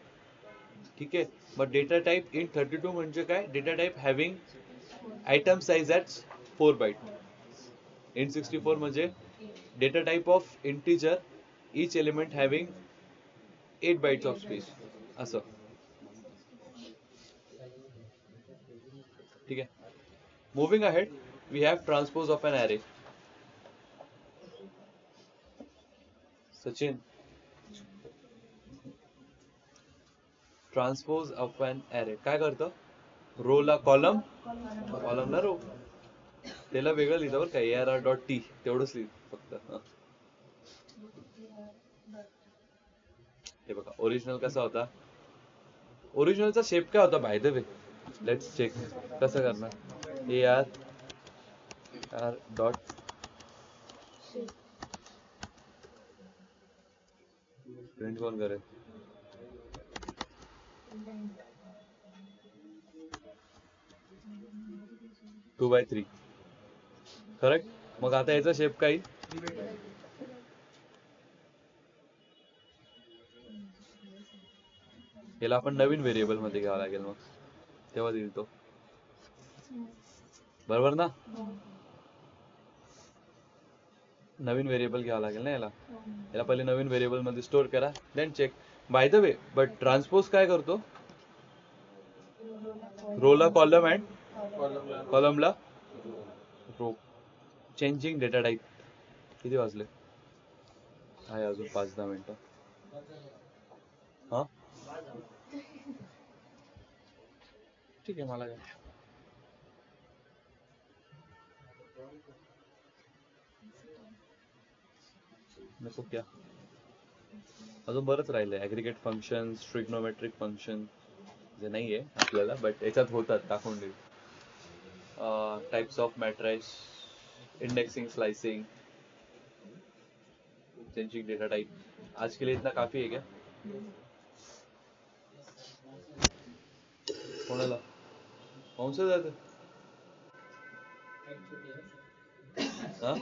ठीक आहे, मग डेटा टाइप इन 32 म्हणजे काय? Data type having item size at 4 byte. Int 64 म्हणजे data type of integer each element having 8 bytes of space असं. ठीक आहे, moving ahead we have transpose of an array. Sachin, transpose of an array काय करतं? रो ला कॉलम, कॉलमला रो. त्याला वेगळं लिहितं बरं का, ARR.T तेवढंच लिहित फक्त. हे बघा ओरिजिनल कसा होता. ओरिजिनलचा शेप काय होता by the way? Let's check. कसं करणार? ARR डॉट प्रिंट कोण करेल? 2/3 करेक्ट. मग आता याचा शेप काय? याला आपण नवीन व्हेरिएबल मध्ये घ्यावा लागेल, मग तेव्हा देईल तो. बरोबर ना? नवीन व्हेरिएबल घ्यावा लागेल ना याला. याला पहिले नवीन व्हेरिएबल मध्ये स्टोअर करा, then check. By the way but transpose काय करतो? रोला कॉलम अँड कॉलमला रो. Changing data type. किती वाजले? आहे अजून 5-10 मिनिटं. हा ठीक आहे, मला काय नको क्या. अजून बरंच राहिलंय. ॲग्रिगेट फंक्शन, ट्रिग्नोमेट्रिक फंक्शन जे नाही आहे आपल्याला बट याच्यात होतात, दाखवून देईल. Types of matrices, indexing, slicing, changing data type. आज के लिए इतना काफी है क्या? कोणाला कौन सा जातं? हा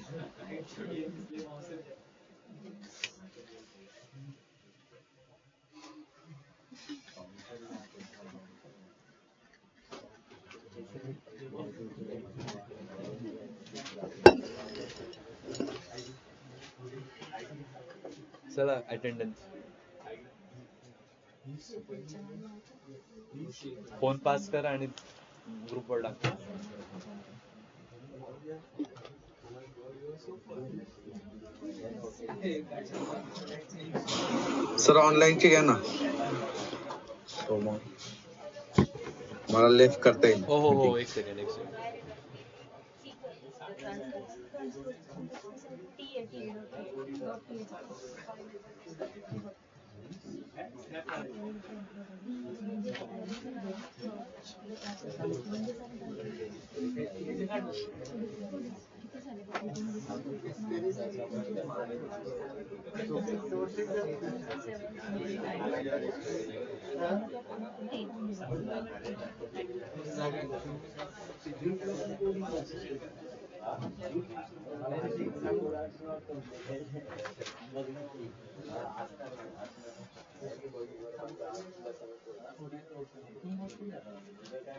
चला अटेंडन्स. फोन पास करा आणि ग्रुपवर टाका. सर ऑनलाईनची घ्या ना. हो मग मला लेफ्ट करता येईल. हो हो हो, एक सेकंड.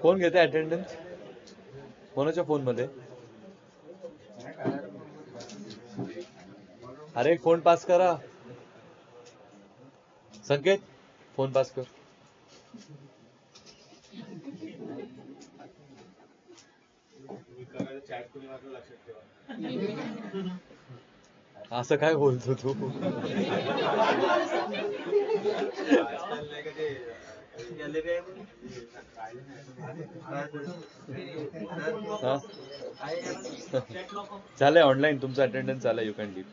कोण घेते अटेंडन्स? कोणाच्या फोन मध्ये? अरे फोन पास करा. संकेत फोन पास कर. असं काय बोलतो तू. हा? चालेल ऑनलाईन तुमचं अटेंडन्स चालेल यू कॅन लीव.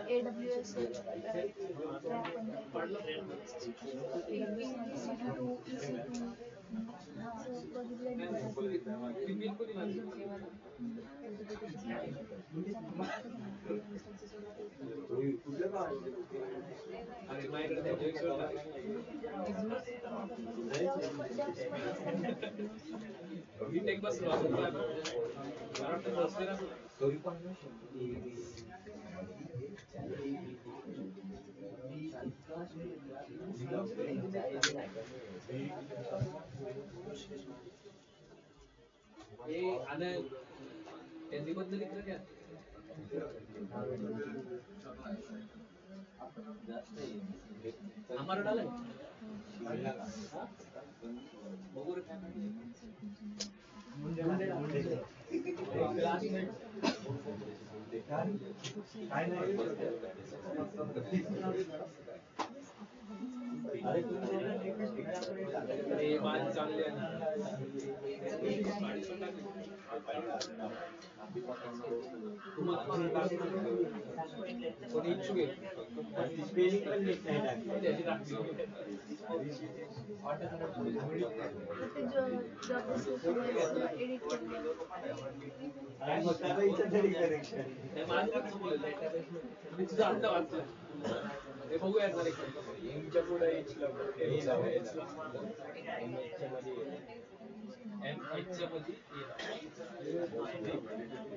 AWS